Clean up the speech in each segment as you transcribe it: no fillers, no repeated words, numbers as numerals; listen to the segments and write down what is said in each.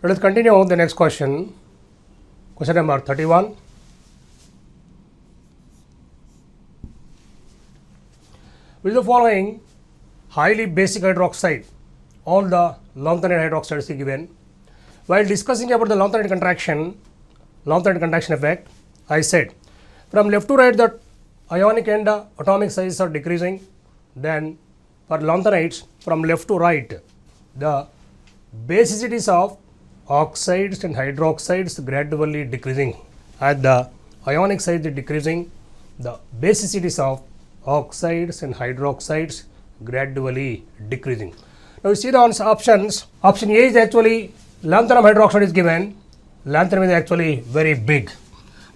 Let us continue the next question. Question number 31. With the following highly basic hydroxide, all the lanthanide hydroxides are given. While discussing about the lanthanide contraction effect, I said from left to right that ionic and atomic sizes are decreasing. Then for lanthanides from left to right, the basicities of oxides and hydroxides gradually decreasing. At the ionic side is decreasing, the basicities of oxides and hydroxides gradually decreasing. Now you see the options. Option A is actually lanthanum hydroxide is given. Lanthanum is actually very big.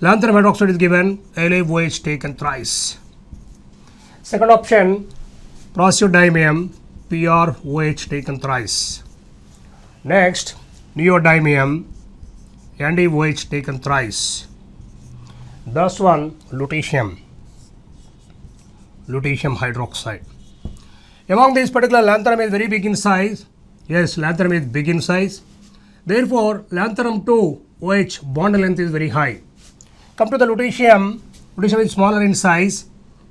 Lanthanum hydroxide is given, LaOH taken thrice. Second option, praseodymium, PrOH taken thrice. Next, neodymium, NaOH taken thrice. Thus one, lutetium hydroxide. Among these particular, lanthanum is very big in size. Yes, lanthanum is big in size. Therefore, lanthanum to OH bond length is very high. Come to the lutetium. Lutetium is smaller in size.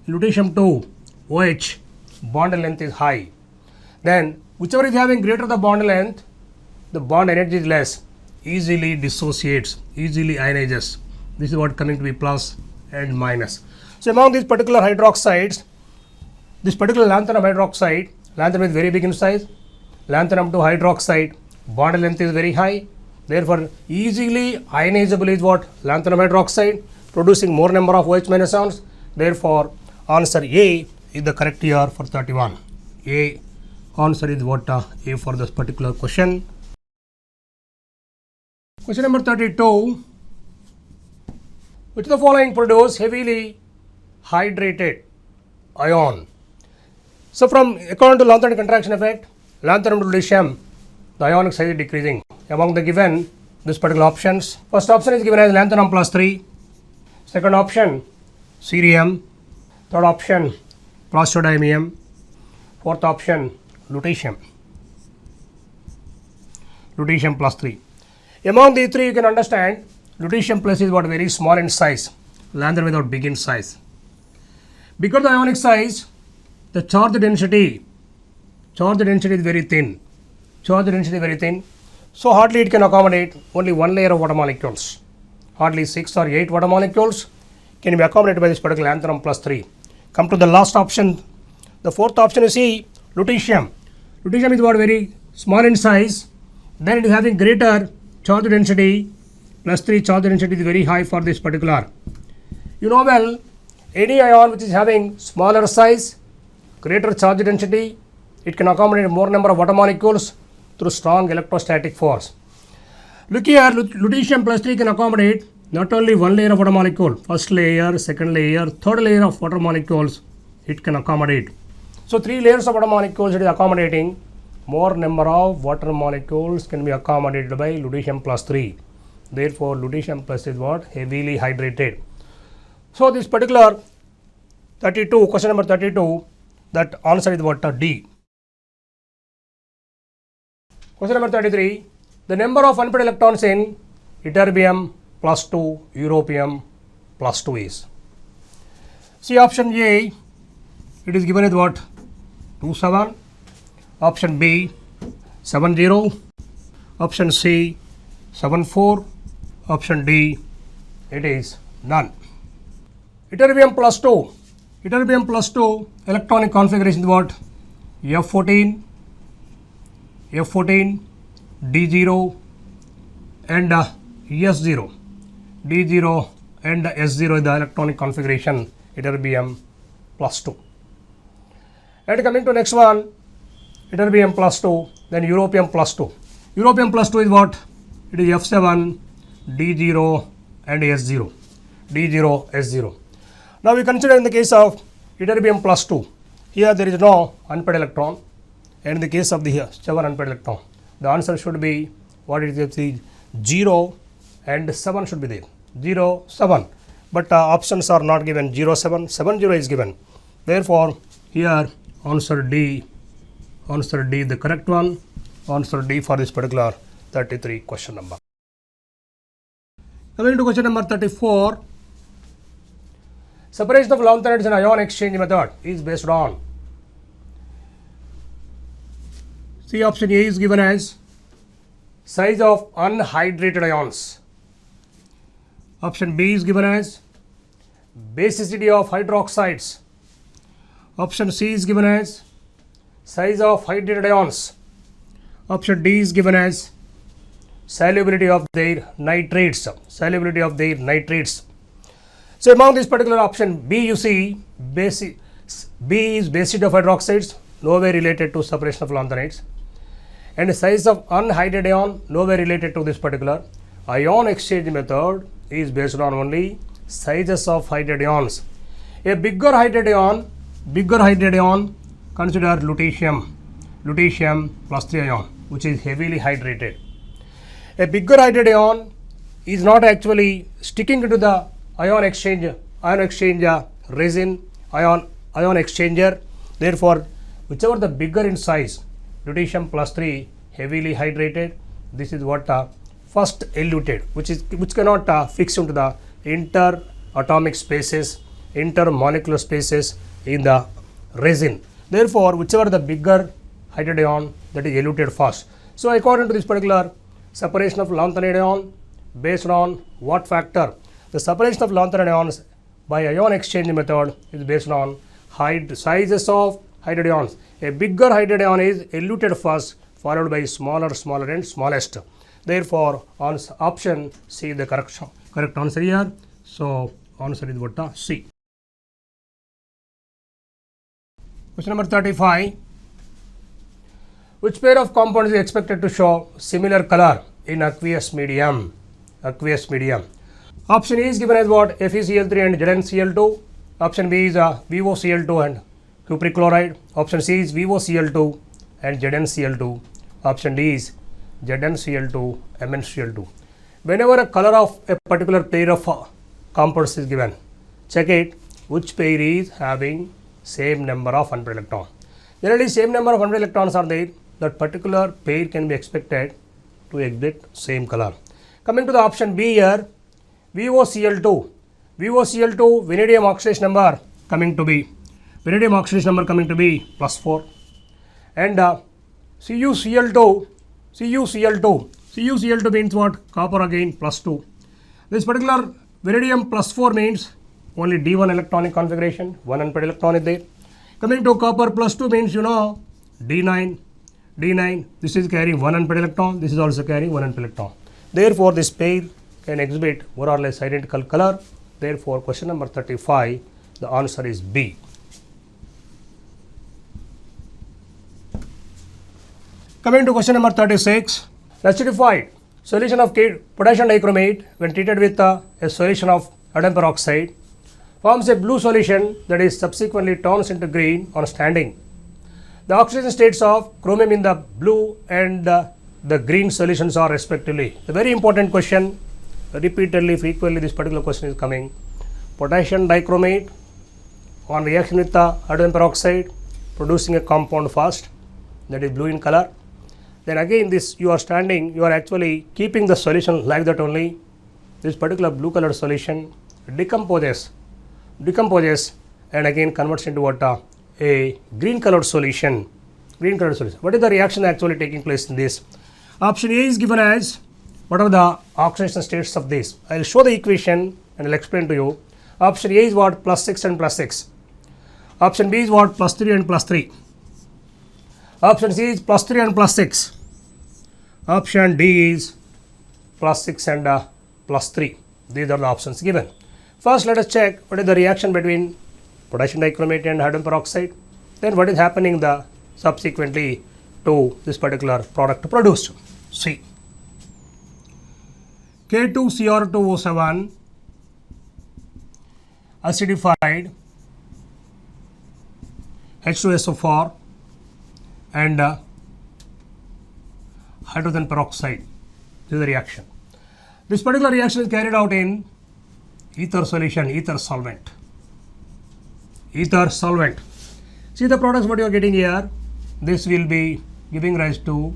Lutetium to OH bond length is high. Then, whichever is having greater the bond length, the bond energy is less, easily dissociates, easily ionizes. This is what coming to be plus and minus. So, among these particular hydroxides, this particular lanthanum hydroxide, lanthanum is very big in size. Lanthanum to hydroxide, bond length is very high. Therefore, easily ionizable is what? Lanthanum hydroxide, producing more number of OH minus ions. Therefore, answer A is the correct here for 31. A answer is what? A for this particular question. Question number 32. Which of the following produce heavily hydrated ion? So, from according to lanthanide contraction effect, lanthanum to lutetium, the ionic size is decreasing. Among the given, this particular options, first option is given as lanthanum plus 3, second option cerium, third option praseodymium, fourth option lutetium plus 3. Among these three, you can understand lutetium plus is what? Very small in size, lanthanum without big in size. Because the ionic size, the charge density is very thin. So hardly it can accommodate only one layer of water molecules. Hardly 6 or 8 water molecules can be accommodated by this particular lanthanum plus 3. Come to the last option. The fourth option is C, lutetium. Lutetium is what? Very small in size. Then it is having greater charge density. Plus 3 charge density is very high for this particular. You know well, any ion which is having smaller size, greater charge density, it can accommodate more number of water molecules through strong electrostatic force. Look here, lutetium plus 3 can accommodate not only one layer of water molecule, first layer, second layer, third layer of water molecules, it can accommodate. So 3 layers of water molecules it is accommodating, more number of water molecules can be accommodated by lutetium plus 3. Therefore, lutetium plus is what? Heavily hydrated. So this particular 32, question number 32, that answer is what? D. Question number 33, the number of unpaired electrons in ytterbium plus 2, europium plus 2 is. See option A, it is given as what? 27. Option B, 70. Option C, 74. Option D, it is none. Ytterbium plus 2. Ytterbium plus 2 electronic configuration is what? F14, D0 and S0. D0 and S0 is the electronic configuration ytterbium plus 2. And coming to next one, ytterbium plus 2, then europium plus 2. Europium plus 2 is what? It is F7, D0 and S0. D0, S0. Now we consider in the case of ytterbium plus 2, here there is no unpaired electron, and in the case of the here 7 unpaired electron, the answer should be what it is, 0 and 7 should be there, 0, 7, but options are not given, 0, 7, 7, 0 is given. Therefore, here answer D, the correct one, answer D for this particular 33 question number. Coming to question number 34. Separation of lanthanides and ion exchange method is based on. See, option A is given as size of unhydrated ions. Option B is given as basicity of hydroxides. Option C is given as size of hydrated ions. Option D is given as solubility of their nitrates. Solubility of their nitrates. So among this particular option B, you see B is basicity of hydroxides, nowhere related to separation of lanthanides, and the size of unhydrated ion, nowhere related to this particular. Ion exchange method is based on only sizes of hydrated ions. A bigger hydrated ion, consider lutetium plus 3 ion, which is heavily hydrated. A bigger hydrated ion is not actually sticking into the ion exchange resin, ion exchanger. Therefore, whichever the bigger in size, lutetium plus 3 heavily hydrated, this is what first eluted, which cannot fix into the interatomic spaces, intermolecular spaces in the resin. Therefore, whichever the bigger hydrated ion, that is eluted first. So according to this particular separation of lanthanide ion, based on what factor? The separation of lanthanide ions by ion exchange method is based on sizes of hydrated ions. A bigger hydrated ion is eluted first, followed by smaller and smallest. Therefore, on option C the correct answer here. So answer is what? C. Question number 35. Which pair of compounds is expected to show similar color in aqueous medium? Option A is given as what? FeCl3 and ZnCl2. Option B is VOCl2 and cupric chloride. Option C is VOCl2 and ZnCl2. Option D is ZnCl2, MnCl2. Whenever a color of a particular pair of compounds is given, check it which pair is having same number of 100 electrons. Generally, same number of 100 electrons are there, that particular pair can be expected to exhibit same color. Coming to the option B here, VOCl2, vanadium oxidation number coming to be plus 4, and CuCl2 means what? Copper again plus 2. This particular vanadium plus 4 means only D1 electronic configuration, 1 unpaired electron is there. Coming to copper plus 2 means D9, this is carrying 1 unpaired electron, this is also carrying 1 unpaired electron. Therefore, this pair can exhibit more or less identical color. Therefore, question number 35, the answer is B. Coming to question number 36, acidified solution of potassium dichromate when treated with a solution of iron peroxide forms a blue solution that is subsequently turns into green on standing. The oxidation states of chromium in the blue and the green solutions are respectively. A very important question, repeatedly, frequently this particular question is coming. Potassium dichromate on reaction with the iron peroxide producing a compound first, that is blue in color. Then again this you are actually keeping the solution like that only. This particular blue colored solution decomposes and again converts into what? A green colored solution. What is the reaction actually taking place in this? Option A is given as, what are the oxidation states of this? I will show the equation and I will explain to you. Option A is what? Plus 6 and plus 6. Option B is what? Plus 3 and plus 3. Option C is plus 3 and plus 6. Option D is plus 6 and plus 3. These are the options given. First, let us check what is the reaction between potassium dichromate and hydrogen peroxide. Then what is happening subsequently to this particular product produced. See, K2Cr2O7 acidified H2SO4 and hydrogen peroxide. This is the reaction. This particular reaction is carried out in ether solution, ether solvent. See the products what you are getting here. This will be giving rise to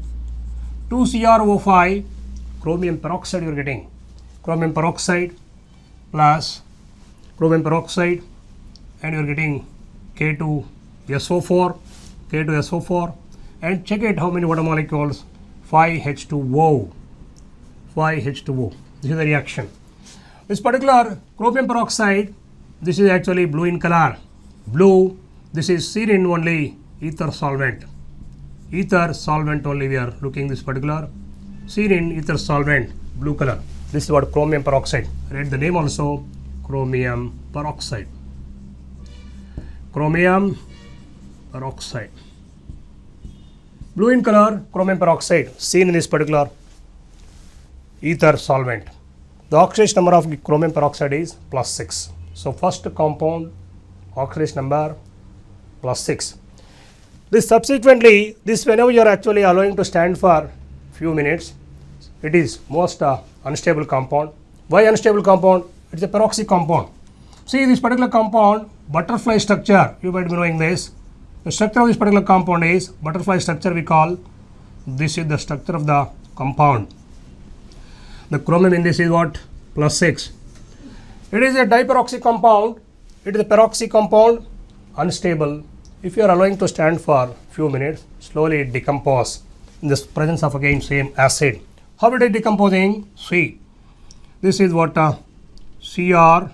2CrO5 chromium peroxide you are getting. Chromium peroxide plus chromium peroxide, and you are getting K2SO4, K2SO4, and check it how many water molecules, 5H2O, 5H2O. This is the reaction. This particular chromium peroxide, this is actually blue in color. Blue, this is serine only, ether solvent. Ether solvent only we are looking this particular serine ether solvent, blue color. This is what chromium peroxide. Read the name also, chromium peroxide. Chromium peroxide. Blue in color, chromium peroxide, seen in this particular ether solvent. The oxidation number of chromium peroxide is +6. So first compound oxidation number +6. This subsequently, this whenever you are actually allowing to stand for few minutes, it is most unstable compound. Why unstable compound? It is a peroxy compound. See this particular compound, butterfly structure, you might be knowing this. The structure of this particular compound is butterfly structure we call. This is the structure of the compound. The chromium in this is what? +6. It is a diperoxy compound. It is a peroxy compound, unstable. If you are allowing to stand for few minutes, slowly it decomposes in the presence of again same acid. How it is decomposing? See, this is what CrO5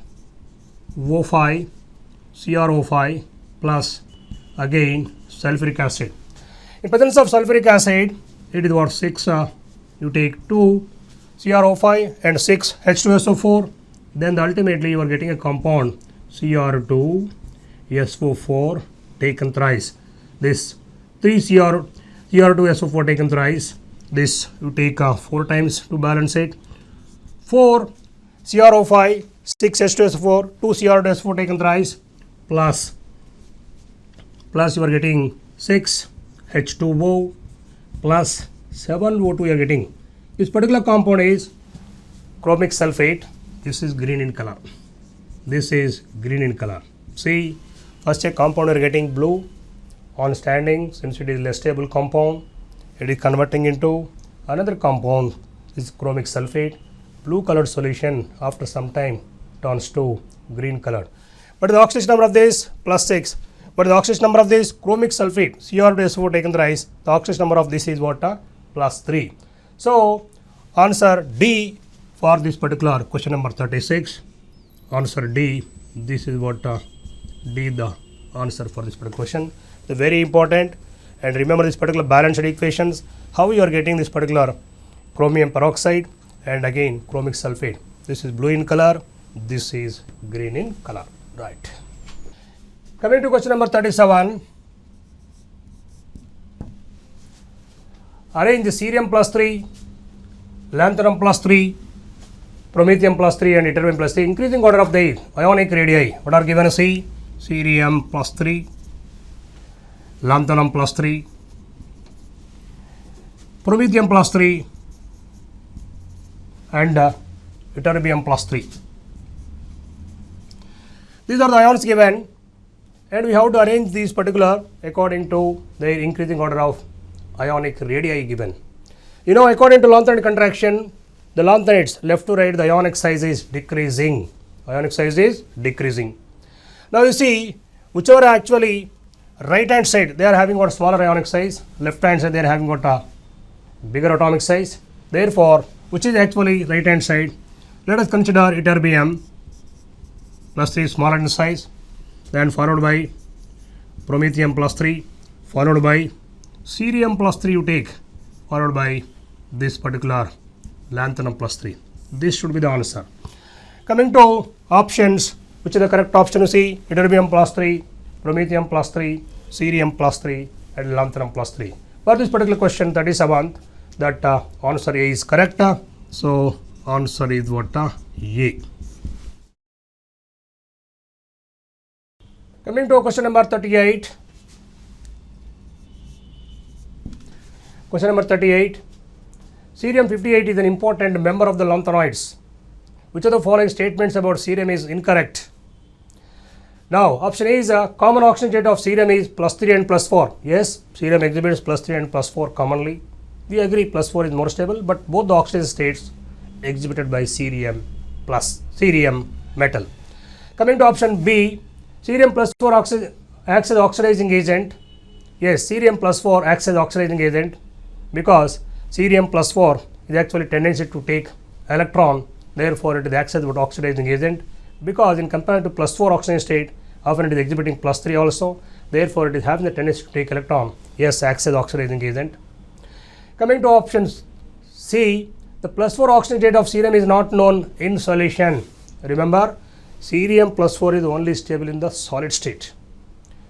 plus again sulfuric acid. In presence of sulfuric acid, it is what 6. You take 2 CrO5 and 6 H2SO4. Then ultimately you are getting a compound Cr2SO4 taken thrice. This 3 Cr2SO4 taken thrice. This you take 4 times to balance it. 4 CrO5, 6 H2SO4, 2 Cr2SO4 taken thrice, plus you are getting 6 H2O plus 7 O2 you are getting. This particular compound is chromic sulfate. This is green in color. This is green in color. See, first a compound you are getting blue on standing, since it is less stable compound, it is converting into another compound. This is chromic sulfate. Blue colored solution after some time turns to green colored. But the oxidation number of this +6. But the oxidation number of this chromic sulfate, Cr2SO4 taken thrice, the oxidation number of this is what? +3. So answer D for this particular question number 36. Answer D. This is what D the answer for this particular question. The very important, and remember this particular balanced equations, how you are getting this particular chromium peroxide and again chromic sulfate. This is blue in color, this is green in color. Right. Coming to question number 37. Arrange the cerium +3, lanthanum +3, promethium +3 and ytterbium +3, increasing order of the ionic radii. What are given? C, cerium +3, lanthanum +3, promethium +3 and ytterbium +3. These are the ions given, and we have to arrange these particular according to their increasing order of ionic radii given. You know, according to lanthanide contraction, the lanthanides left to right, the ionic size is decreasing. Ionic size is decreasing. Now you see, whichever actually right hand side, they are having what smaller ionic size, left hand side they are having what a bigger atomic size. Therefore, which is actually right hand side, let us consider ytterbium +3 smaller in size, then followed by promethium +3, followed by cerium +3 you take, followed by this particular lanthanum +3. This should be the answer. Coming to options, which is the correct option? You see, ytterbium +3, promethium +3, cerium +3 and lanthanum +3. For this particular question 37, that answer A is correct. So answer is what? A. Coming to question number 38. Question number 38. Cerium-58 is an important member of the lanthanoids. Which of the following statements about cerium is incorrect? Now, option A is a common oxidation state of cerium is +3 and +4. Yes, cerium exhibits +3 and +4 commonly. We agree plus 4 is more stable, but both the oxidation states exhibited by cerium plus cerium metal. Coming to option B, cerium plus 4 acts as oxidizing agent. Yes, cerium plus 4 acts as oxidizing agent because cerium plus 4 is actually tendency to take electron, therefore it acts as oxidizing agent, because in comparison to plus 4 oxidation state, often it is exhibiting plus 3 also, therefore it is having the tendency to take electron, yes, acts as oxidizing agent. Coming to option C, the plus 4 oxidation state of cerium is not known in solution. Remember, cerium plus 4 is only stable in the solid state.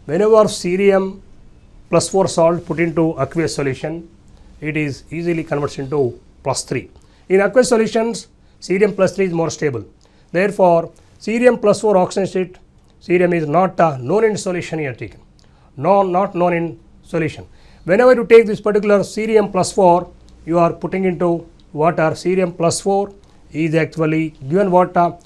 Whenever cerium plus 4 salt put into aqueous solution, it is easily converts into plus 3. In aqueous solutions, cerium plus 3 is more stable. Therefore, cerium plus 4 oxidation state, cerium is not known in solution here taken. Not known in solution. Whenever you take this particular cerium plus 4, you are putting into water. Cerium plus 4 is actually given water.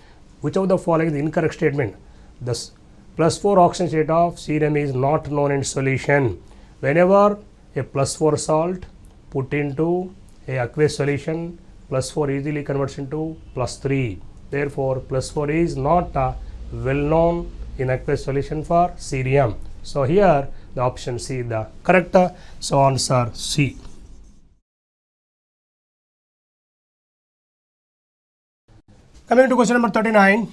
Which of the following is the incorrect statement? The plus 4 oxidation state of cerium is not known in solution. Whenever a plus 4 salt put into a aqueous solution, plus 4 easily converts into plus 3. Therefore, plus 4 is not well known in aqueous solution for cerium. So, here the option C is the correct. So, answer C. Coming to question number 39.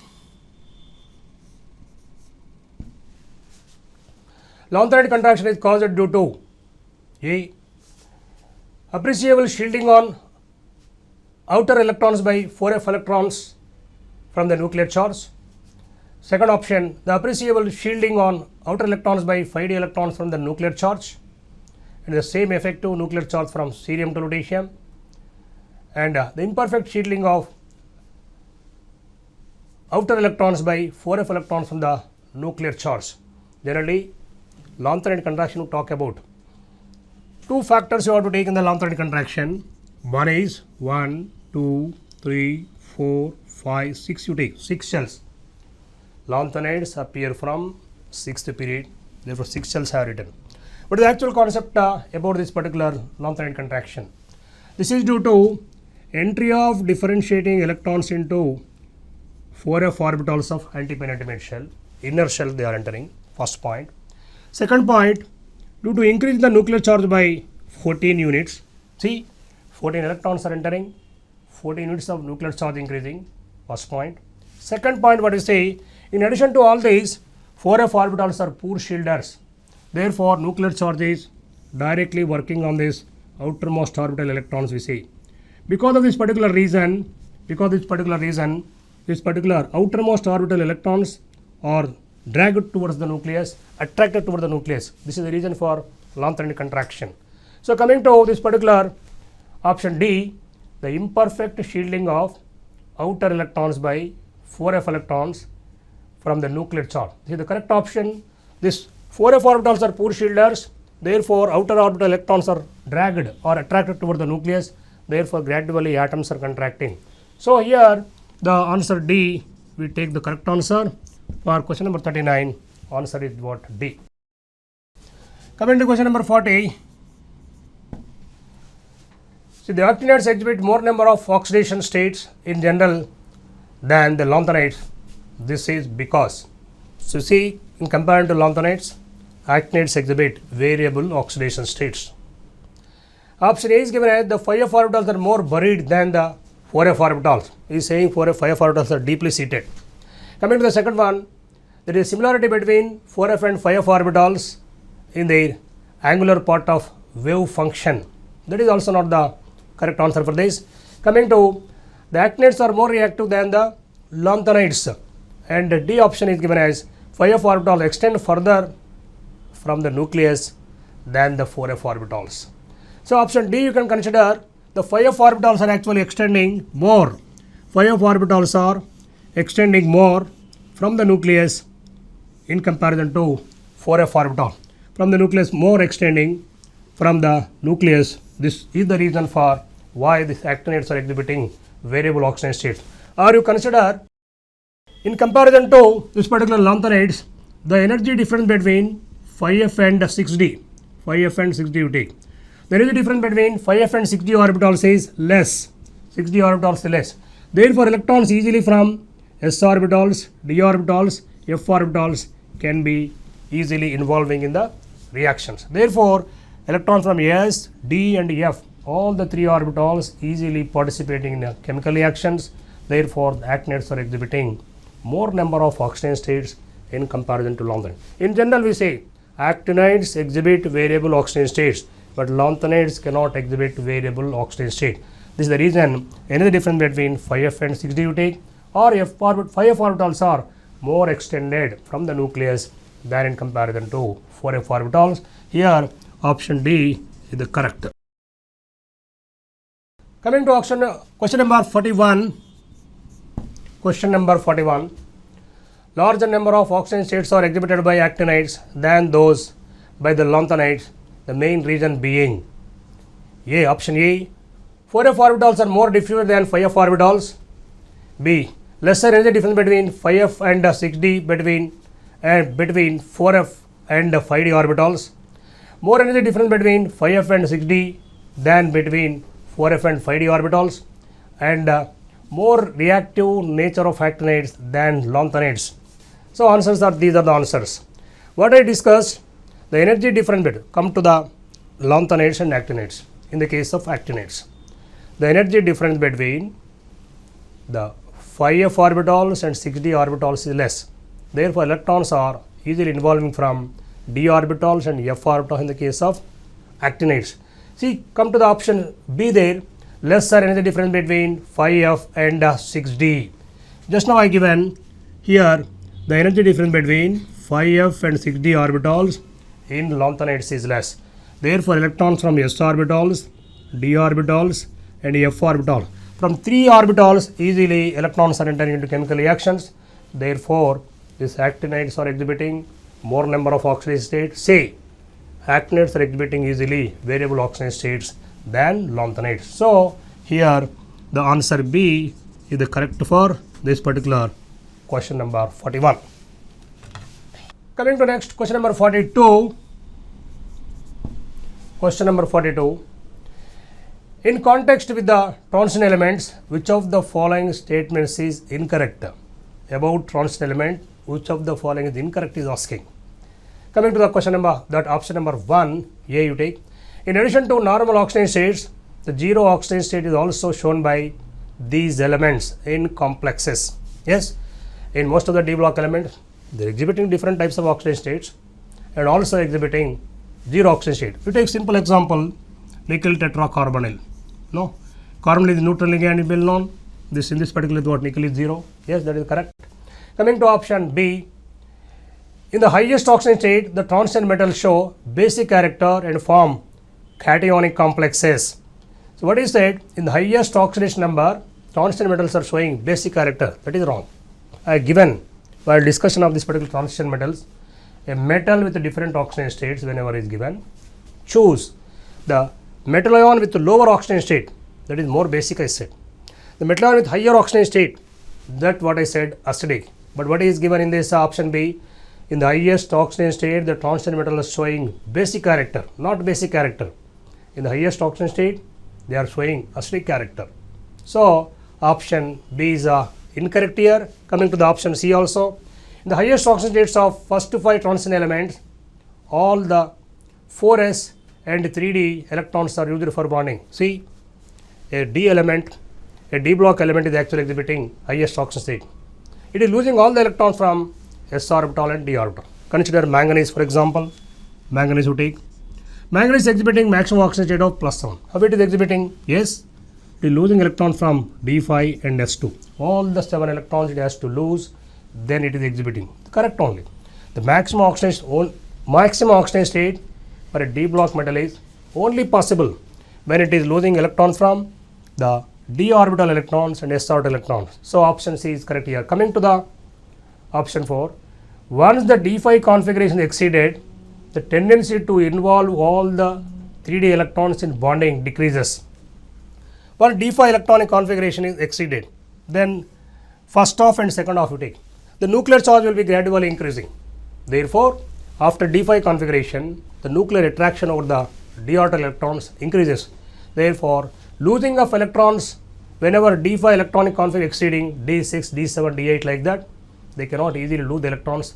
Lanthanide contraction is caused due to A. Appreciable shielding on outer electrons by 4f electrons from the nuclear charge. Second option, the appreciable shielding on outer electrons by 5d electrons from the nuclear charge, and the same effective nuclear charge from cerium to lutetium, and the imperfect shielding of outer electrons by 4f electrons from the nuclear charge. Generally, Lanthanide contraction we talk about. Two factors you have to take in the Lanthanide contraction. One is 1, 2, 3, 4, 5, 6 you take, 6 shells. Lanthanides appear from 6th period, therefore 6 shells are written. What is the actual concept about this particular Lanthanide contraction? This is due to entry of differentiating electrons into 4f orbitals of antipenultimate shell, inner shell they are entering, first point. Second point, due to increase in the nuclear charge by 14 units, see 14 electrons are entering, 14 units of nuclear charge increasing, first point. Second point, what you say, in addition to all these, 4f orbitals are poor shielders. Therefore, nuclear charge is directly working on this outermost orbital electrons we see. Because of this particular reason, this particular outermost orbital electrons are dragged towards the nucleus, attracted towards the nucleus. This is the reason for Lanthanide contraction. So, coming to this particular option D, the imperfect shielding of outer electrons by 4f electrons from the nuclear charge. This is the correct option. This 4f orbitals are poor shielders, therefore outer orbital electrons are dragged or attracted toward the nucleus, therefore gradually atoms are contracting. So, here the answer D, we take the correct answer for question number 39, answer is what? D. Coming to question number 40. See, the actinides exhibit more number of oxidation states in general than the lanthanides. This is because, so see, in comparison to lanthanides, actinides exhibit variable oxidation states. Option A is given as the 5f orbitals are more buried than the 4f orbitals. He is saying 5f orbitals are deeply seated. Coming to the second one, there is similarity between 4f and 5f orbitals in their angular part of wave function. That is also not the correct answer for this. Coming to the actinides are more reactive than the lanthanides, and the D option is given as 5f orbitals extend further from the nucleus than the 4f orbitals. So, option D you can consider the 5f orbitals are actually extending more. 5f orbitals are extending more from the nucleus in comparison to 4f orbital. From the nucleus more extending from the nucleus. This is the reason for why these actinides are exhibiting variable oxidation states. Or you consider in comparison to this particular lanthanides, the energy difference between 5f and 6d, 5f and 6d you take. there is a difference between 5f and 6d orbitals is less. 6d orbitals is less. Therefore, electrons easily from s orbitals, d orbitals, f orbitals can be easily involving in the reactions. Therefore, electrons from s, d and f, all the three orbitals easily participating in the chemical reactions. Therefore, the actinides are exhibiting more number of oxidation states in comparison to lanthanides. In general, we say actinides exhibit variable oxidation states, but lanthanides cannot exhibit variable oxidation state. This is the reason any difference between 5f and 6d you take, or 5f orbitals are more extended from the nucleus than in comparison to 4f orbitals. Here, option D is the correct. Coming to question number 41. Question number 41. Larger number of oxidation states are exhibited by actinides than those by the lanthanides. The main reason being A. Option A. 4f orbitals are more diffused than 5f orbitals. B. Lesser energy difference between 5f and 6d between 4f and 5d orbitals. More energy difference between 5f and 6d than between 4f and 5d orbitals, and more reactive nature of actinides than lanthanides. So answers are, these are the answers. What I discussed, the energy difference between, come to the lanthanides and actinides. In the case of actinides, the energy difference between the 5f orbitals and 6d orbitals is less. Therefore, electrons are easily involving from d orbitals and f orbitals in the case of actinides. See, come to the option B there, lesser energy difference between 5f and 6d. Just now I given here the energy difference between 5f and 6d orbitals in lanthanides is less. Therefore, electrons from s orbitals, d orbitals and f orbital. From 3 orbitals easily electrons are entering into chemical reactions. Therefore, these actinides are exhibiting more number of oxidation states. Say, actinides are exhibiting easily variable oxidation states than lanthanides. So, here the answer B is the correct for this particular question number 41. Coming to next question number 42. Question number 42. In context with the transition elements, which of the following statements is incorrect? About transition element, which of the following is incorrect is asking. Coming to the question number, that option number 1, A you take. In addition to normal oxidation states, the zero oxidation state is also shown by these elements in complexes. Yes, in most of the D block elements, they are exhibiting different types of oxidation states and also exhibiting zero oxidation state. You take simple example, nickel tetracarbonyl. No, carbonyl is neutral ligand is well known. This in this particular what nickel is 0. Yes, that is correct. Coming to option B, in the highest oxidation state, the transition metals show basic character and form cationic complexes. So what is said, in the highest oxidation number, transition metals are showing basic character. That is wrong. I have given while discussion of this particular transition metals, a metal with different oxidation states whenever is given, choose the metal ion with lower oxidation state, that is more basic I said. The metal ion with higher oxidation state, that what I said acidic. But what is given in this option B, in the highest oxidation state, the transition metal is showing basic character, not basic character. In the highest oxidation state, they are showing acidic character. So, option B is incorrect here. Coming to the option C also, in the highest oxidation states of first 5 transition elements, all the 4s and 3d electrons are used for bonding. See, a D element, a D block element is actually exhibiting highest oxidation state. It is losing all the electrons from s orbital and d orbital. Consider manganese for example. Manganese you take. Manganese is exhibiting maximum oxidation state of +7. How it is exhibiting? Yes, it is losing electrons from d5 and s2. All the 7 electrons it has to lose, then it is exhibiting. Correct only. The maximum oxidation state for a D block metal is only possible when it is losing electrons from the d orbital electrons and s orbital electrons. So option C is correct here. Coming to the option 4, once the d5 configuration is exceeded, the tendency to involve all the 3d electrons in bonding decreases. Once d5 electronic configuration is exceeded, then first half and second half you take. The nuclear charge will be gradually increasing. Therefore, after d5 configuration, the nuclear attraction over the d orbital electrons increases. Therefore, losing of electrons whenever d5 electronic config exceeding d6, d7, d8 like that, they cannot easily lose the electrons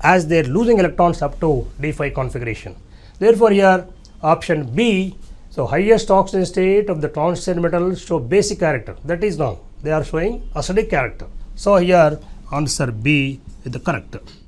as they are losing electrons up to d5 configuration. Therefore, here option B, so highest oxidation state of the transition metals show basic character. That is wrong. They are showing acidic character. So, here answer B is the correct.